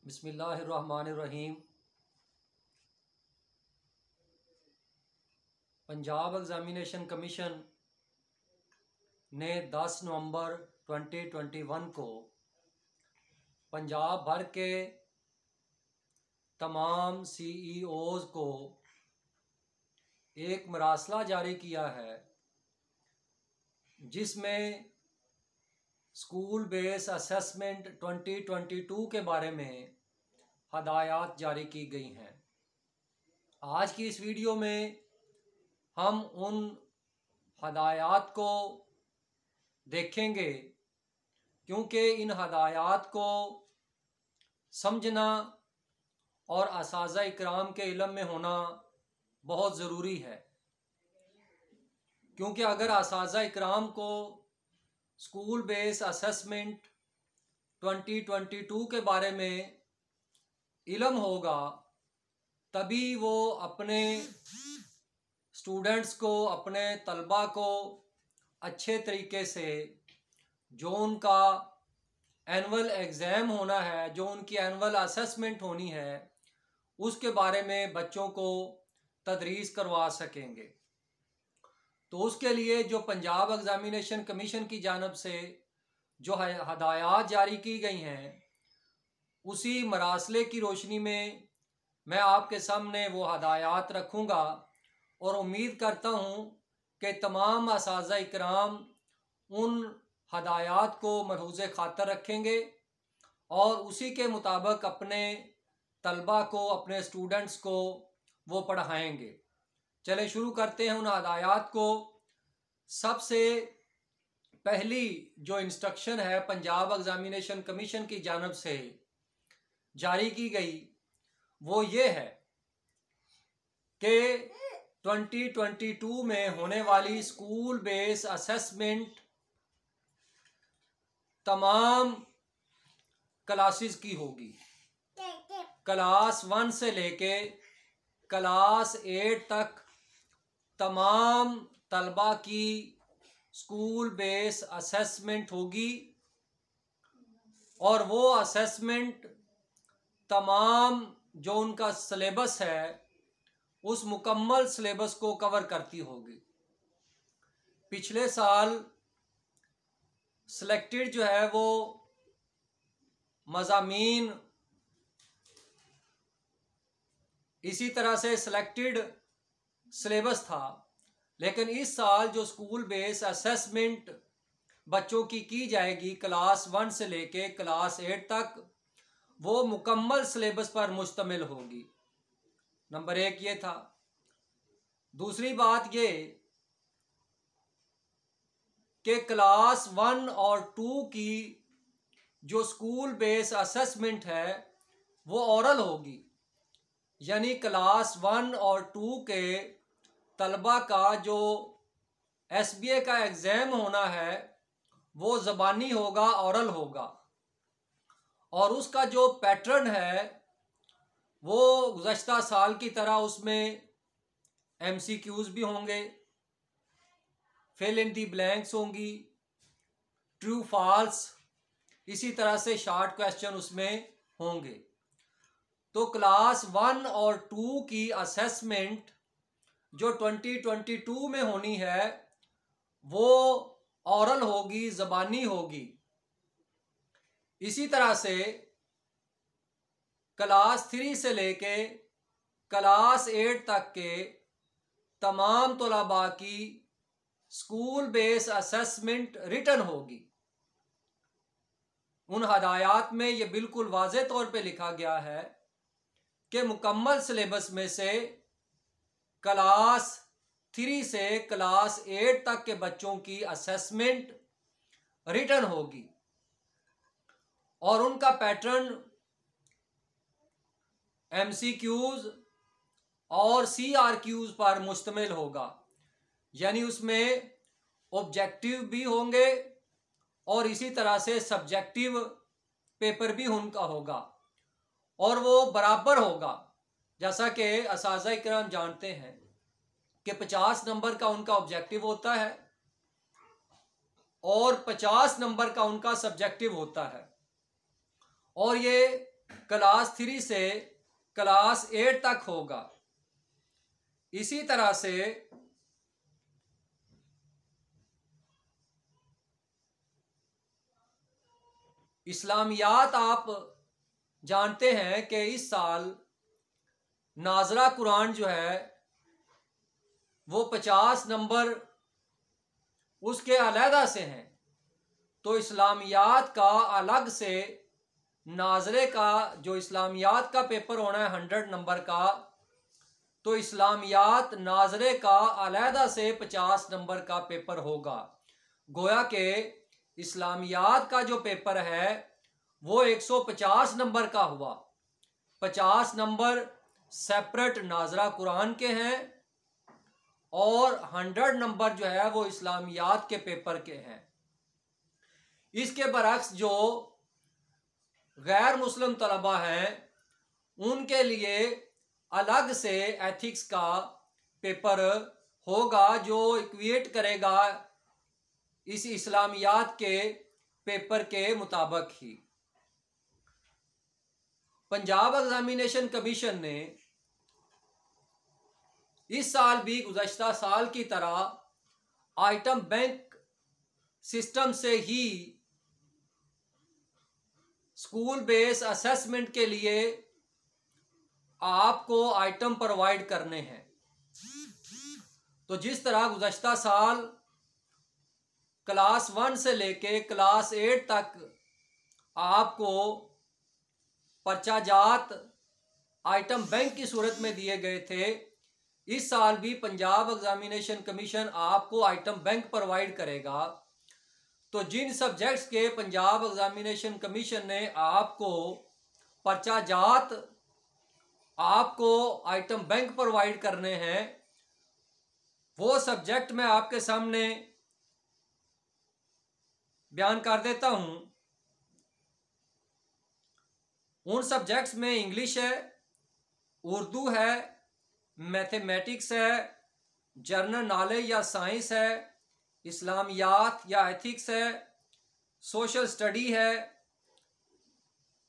बिस्मिल्लाहिर्रहमानिर्रहीम। Punjab examination commission ने 10 नवंबर 2021 को पंजाब भर के तमाम CEOs को एक मरासला जारी किया है, जिसमें स्कूल बेस असेसमेंट 2022 के बारे में हदायत जारी की गई हैं। आज की इस वीडियो में हम उन हदायत को देखेंगे, क्योंकि इन हदायत को समझना और असातिज़ा इकराम के इल्म में होना बहुत ज़रूरी है। क्योंकि अगर असातिज़ा इकराम को स्कूल बेस असेसमेंट 2022 के बारे में इल्म होगा, तभी वो अपने स्टूडेंट्स को, अपने तलबा को अच्छे तरीके से जो उनका एनुअल एग्ज़ाम होना है, जो उनकी एनुअल असेसमेंट होनी है, उसके बारे में बच्चों को तदरीस करवा सकेंगे। तो उसके लिए जो पंजाब एग्ज़ामिनेशन कमीशन की जानिब से जो हदायत जारी की गई हैं, उसी मरासले की रोशनी में मैं आपके सामने वो हदायत रखूँगा और उम्मीद करता हूँ कि तमाम असातिज़ा इकराम उन हदायत को मलहूज़े खातर रखेंगे और उसी के मुताबिक अपने तलबा को, अपने स्टूडेंट्स को वो पढ़ाएंगे। चले शुरू करते हैं उन हदायत को। सबसे पहली जो इंस्ट्रक्शन है पंजाब एग्ज़ामिनेशन कमीशन की जानिब से जारी की गई, वो ये है कि 2022 में होने वाली स्कूल बेस असेसमेंट तमाम क्लासेस की होगी। क्लास 1 से लेके क्लास 8 तक तमाम तलबा की स्कूल बेस असेसमेंट होगी और वो असेसमेंट तमाम जो उनका सिलेबस है, उस मुकम्मल सिलेबस को कवर करती होगी। पिछले साल सिलेक्टेड जो है वो मज़ामीन इसी तरह से सिलेक्टेड सिलेबस था, लेकिन इस साल जो स्कूल बेस असेसमेंट बच्चों की जाएगी क्लास 1 से लेके क्लास 8 तक, वो मुकम्मल सिलेबस पर मुश्तमिल होगी। नंबर 1 ये था। दूसरी बात ये कि क्लास 1 और 2 की जो स्कूल बेस असेसमेंट है वो ओरल होगी, यानी क्लास 1 और 2 के तलबा का जो SBA का एग्ज़ाम होना है वो ज़बानी होगा, ओरल होगा, और उसका जो पैटर्न है वो गुज़श्ता साल की तरह उसमें MCQs भी होंगे, फिल इन दी ब्लैंक्स होंगी, ट्रू फॉल्स, इसी तरह से शॉर्ट क्वेश्चन उसमें होंगे। तो क्लास 1 और 2 की असेसमेंट जो 2022 में होनी है वो ओरल होगी, ज़बानी होगी। इसी तरह से क्लास 3 से लेके क्लास 8 तक के तमाम तलबा की स्कूल बेस असेसमेंट रिटन होगी। उन हदायत में ये बिल्कुल वाज़ेह तौर पे लिखा गया है कि मुकम्मल सिलेबस में से क्लास 3 से क्लास 8 तक के बच्चों की असेसमेंट रिटन होगी और उनका पैटर्न MCQs और CRQs पर मुश्तमिल होगा, यानी उसमें ऑब्जेक्टिव भी होंगे और इसी तरह से सब्जेक्टिव पेपर भी उनका होगा और वो बराबर होगा। जैसा कि असातिज़ा इकराम जानते हैं कि 50 नंबर का उनका ऑब्जेक्टिव होता है और 50 नंबर का उनका सब्जेक्टिव होता है, और ये क्लास 3 से क्लास 8 तक होगा। इसी तरह से इस्लामियात आप जानते हैं कि इस साल नाजरा कुरान जो है वो 50 नंबर उसके अलहदा से हैं। तो इस्लामियात का अलग से नाजरे का जो इस्लामियात का पेपर होना है 100 नंबर का, तो इस्लामियात नाजरे का अलहदा से 50 नंबर का पेपर होगा। गोया के इस्लामियात का जो पेपर है वो 150 नंबर का हुआ। 50 नंबर सेपरेट नाजरा कुरान के हैं और 100 नंबर जो है वो इस्लामियात के पेपर के हैं। इसके बरक्स जो गैर मुस्लिम तलबा हैं उनके लिए अलग से एथिक्स का पेपर होगा जो इक्वेट करेगा इस इस्लामियात के पेपर के मुताबिक ही। पंजाब एग्जामिनेशन कमीशन ने इस साल भी गुज़श्ता साल की तरह आइटम बैंक सिस्टम से ही स्कूल बेस असेसमेंट के लिए आपको आइटम प्रोवाइड करने हैं। तो जिस तरह गुज़श्ता साल क्लास 1 से लेके क्लास 8 तक आपको पर्चा जात आइटम बैंक की सूरत में दिए गए थे, इस साल भी पंजाब एग्जामिनेशन कमीशन आपको आइटम बैंक प्रोवाइड करेगा। तो जिन सब्जेक्ट्स के पंजाब एग्जामिनेशन कमीशन ने आपको पर्चा जात आपको आइटम बैंक प्रोवाइड करने हैं, वो सब्जेक्ट मैं आपके सामने बयान कर देता हूं। उन सब्जेक्ट्स में इंग्लिश है, उर्दू है, मैथमेटिक्स है, जनरल नॉलेज या साइंस है, इस्लामियात या एथिक्स है, सोशल स्टडी है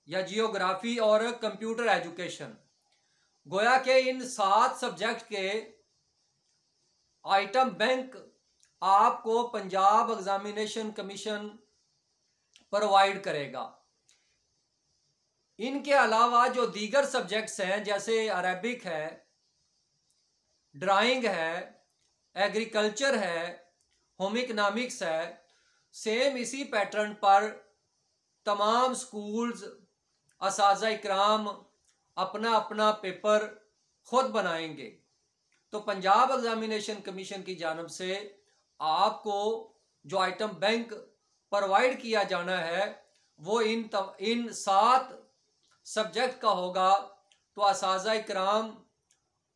या जियोग्राफी और कंप्यूटर एजुकेशन। गोया के इन 7 सब्जेक्ट के आइटम बैंक आपको पंजाब एग्जामिनेशन कमीशन प्रोवाइड करेगा। इनके अलावा जो दीगर सब्जेक्ट्स हैं जैसे अरेबिक है, ड्राइंग है, एग्रीकल्चर है, होम इकनॉमिक्स है, सेम इसी पैटर्न पर तमाम स्कूल्स असातिज़ा इकराम अपना अपना पेपर खुद बनाएंगे। तो पंजाब एग्जामिनेशन कमीशन की जानिब से आपको जो आइटम बैंक प्रोवाइड किया जाना है वो इन 7 सब्जेक्ट का होगा। तो असातिज़ा इकराम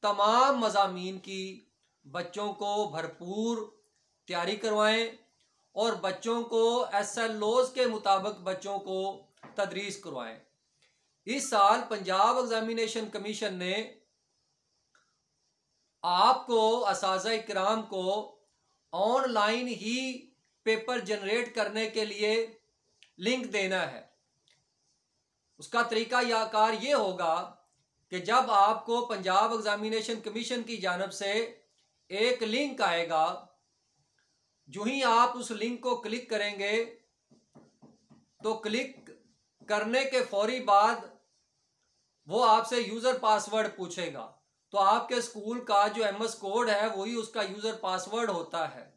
तमाम मज़ामीन की बच्चों को भरपूर तैयारी करवाएं और बच्चों को SLOs के मुताबिक बच्चों को तदरीस करवाएं। इस साल पंजाब एग्जामिनेशन कमीशन ने आपको असातिज़ा इकराम को ऑनलाइन ही पेपर जनरेट करने के लिए लिंक देना है। उसका तरीका याकार ये होगा कि जब आपको पंजाब एग्जामिनेशन कमीशन की जानिब से एक लिंक आएगा, जो ही आप उस लिंक को क्लिक करेंगे तो क्लिक करने के फौरी बाद वो आपसे यूज़र पासवर्ड पूछेगा। तो आपके स्कूल का जो MS कोड है वही उसका यूज़र पासवर्ड होता है।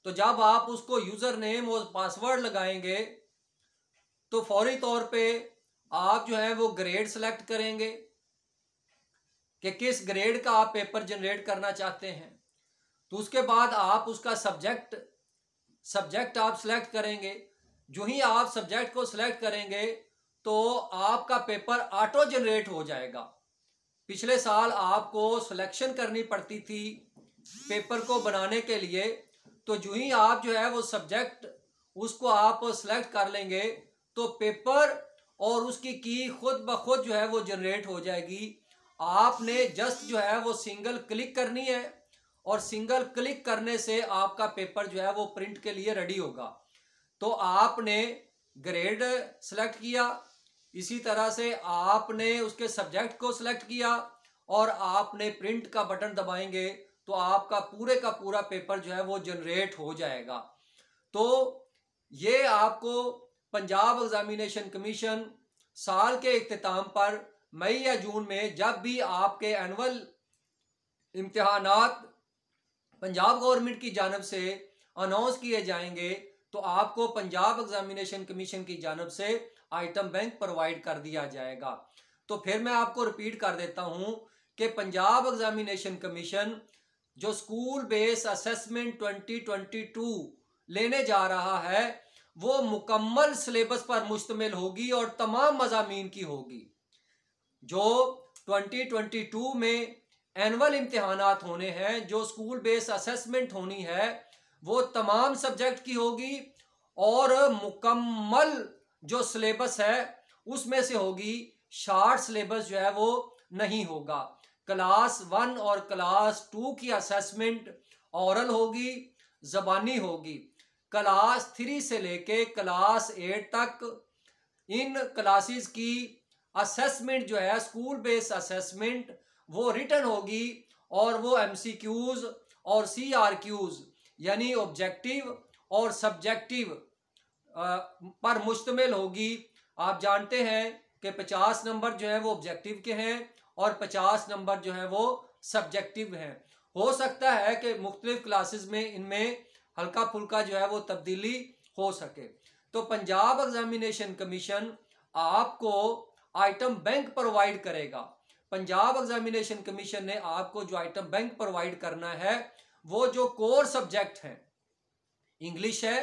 तो जब आप उसको यूज़र नेम और पासवर्ड लगाएंगे तो फौरी तौर पे आप जो है वो ग्रेड सेलेक्ट करेंगे कि किस ग्रेड का आप पेपर जनरेट करना चाहते हैं। तो उसके बाद आप उसका सब्जेक्ट आप सिलेक्ट करेंगे। जो ही आप सब्जेक्ट को सिलेक्ट करेंगे तो आपका पेपर ऑटो जनरेट हो जाएगा। पिछले साल आपको सिलेक्शन करनी पड़ती थी पेपर को बनाने के लिए, तो जो ही आप जो है वो सब्जेक्ट उसको आप सिलेक्ट कर लेंगे तो पेपर और उसकी की खुद ब खुद जो है वो जनरेट हो जाएगी। आपने जस्ट जो है वो सिंगल क्लिक करनी है और सिंगल क्लिक करने से आपका पेपर जो है वो प्रिंट के लिए रेडी होगा। तो आपने ग्रेड सेलेक्ट किया, इसी तरह से आपने उसके सब्जेक्ट को सिलेक्ट किया और आपने प्रिंट का बटन दबाएंगे तो आपका पूरे का पूरा पेपर जो है वो जनरेट हो जाएगा। तो ये आपको पंजाब एग्जामिनेशन कमीशन साल के इख्तिताम पर मई या जून में जब भी आपके एनुअल इम्तिहानात पंजाब गवर्नमेंट की जानिब से अनाउंस किए जाएंगे तो आपको पंजाब एग्जामिनेशन कमीशन की जानिब से आइटम बैंक प्रोवाइड कर दिया जाएगा। तो फिर मैं आपको रिपीट कर देता हूं कि पंजाब एग्जामिनेशन कमीशन जो स्कूल बेस असेसमेंट 2022 लेने जा रहा है वो मुकम्मल सिलेबस पर मुश्तमिल होगी और तमाम मज़ामीन की होगी। जो 2022 में एनुअल इम्तिहानात होने हैं, जो स्कूल बेस असेसमेंट होनी है, वो तमाम सब्जेक्ट की होगी और मुकम्मल जो सिलेबस है उसमें से होगी। शार्ट सिलेबस जो है वो नहीं होगा। क्लास 1 और क्लास 2 की असेसमेंट औरल होगी, ज़बानी होगी। क्लास 3 से लेके क्लास 8 तक इन क्लासेस की असेसमेंट जो है स्कूल बेस असेसमेंट वो रिटन होगी और वो MCQs और CRQs यानी ऑब्जेक्टिव और सब्जेक्टिव पर मुश्तमिल होगी। आप जानते हैं कि 50 नंबर जो है वो ऑब्जेक्टिव के हैं और 50 नंबर जो है वो सब्जेक्टिव हैं। हो सकता है कि मुख्तलिफ क्लासेस में इनमें हल्का फुल्का जो है वो तब्दीली हो सके। तो पंजाब एग्जामिनेशन कमीशन आपको आइटम बैंक प्रोवाइड करेगा। पंजाब एग्जामिनेशन कमीशन ने आपको जो आइटम बैंक प्रोवाइड करना है वो जो कोर सब्जेक्ट हैं, इंग्लिश है,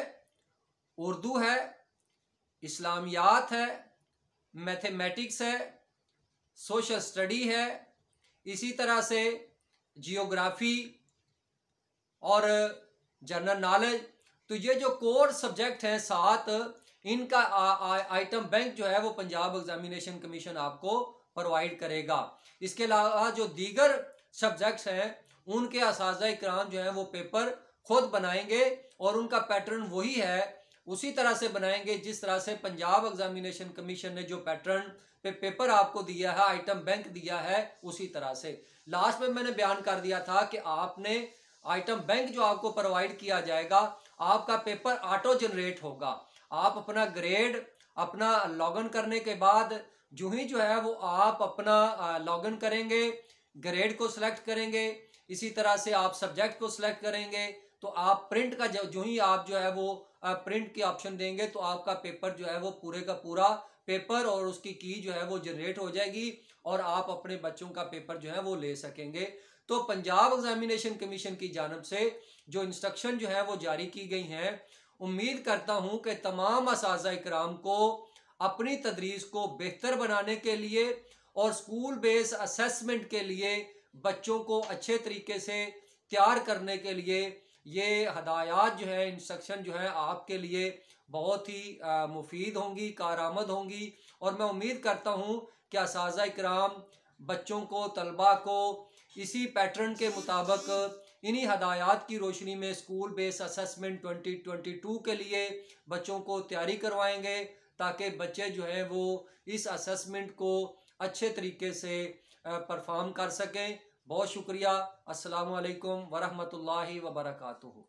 उर्दू है, इस्लामियात है, मैथमेटिक्स है, सोशल स्टडी है, इसी तरह से जियोग्राफी और जनरल नॉलेज। तो ये जो कोर सब्जेक्ट हैं 7, इनका आइटम बैंक जो है वो पंजाब एग्जामिनेशन कमीशन आपको प्रोवाइड करेगा। इसके अलावा जो दीगर सब्जेक्ट्स हैं उनके असातिज़ा इकराम जो है वो पेपर खुद बनाएंगे और उनका पैटर्न वही है, उसी तरह से बनाएंगे जिस तरह से पंजाब एग्जामिनेशन कमीशन ने जो पैटर्न पे पेपर आपको दिया है, आइटम बैंक दिया है, उसी तरह से। लास्ट में मैंने बयान कर दिया था कि आपने आइटम बैंक जो आपको प्रोवाइड किया जाएगा, आपका पेपर ऑटो जनरेट होगा। आप अपना ग्रेड अपना लॉगिन करने के बाद जो ही जो है वो आप अपना लॉगिन करेंगे, ग्रेड को सिलेक्ट करेंगे, इसी तरह से आप सब्जेक्ट को सिलेक्ट करेंगे, तो आप प्रिंट का जो ही आप जो है वो प्रिंट के ऑप्शन देंगे तो आपका पेपर जो है वो पूरे का पूरा पेपर और उसकी की जो है वो जनरेट हो जाएगी और आप अपने बच्चों का पेपर जो है वो ले सकेंगे। तो पंजाब एग्जामिनेशन कमीशन की जानिब से जो इंस्ट्रक्शन जो है वो जारी की गई हैं, उम्मीद करता हूं कि तमाम असातिज़ा इकराम को अपनी तदरीस को बेहतर बनाने के लिए और स्कूल बेस असेसमेंट के लिए बच्चों को अच्छे तरीके से तैयार करने के लिए ये हदायत जो है, इंस्ट्रक्शन जो है आपके लिए बहुत ही मुफीद होंगी, कारआमद होंगी। और मैं उम्मीद करता हूँ कि असातिज़ा इकराम बच्चों को, तलबा को इसी पैटर्न के मुताबिक इन्हीं हदायत की रोशनी में स्कूल बेस असेसमेंट 2022 के लिए बच्चों को तैयारी करवाएंगे ताकि बच्चे जो है वो इस असेसमेंट को अच्छे तरीके से परफॉर्म कर सकें। बहुत शुक्रिया। अस्सलामु अलैकुम वरहमतुल्लाहि वबरकातुहू।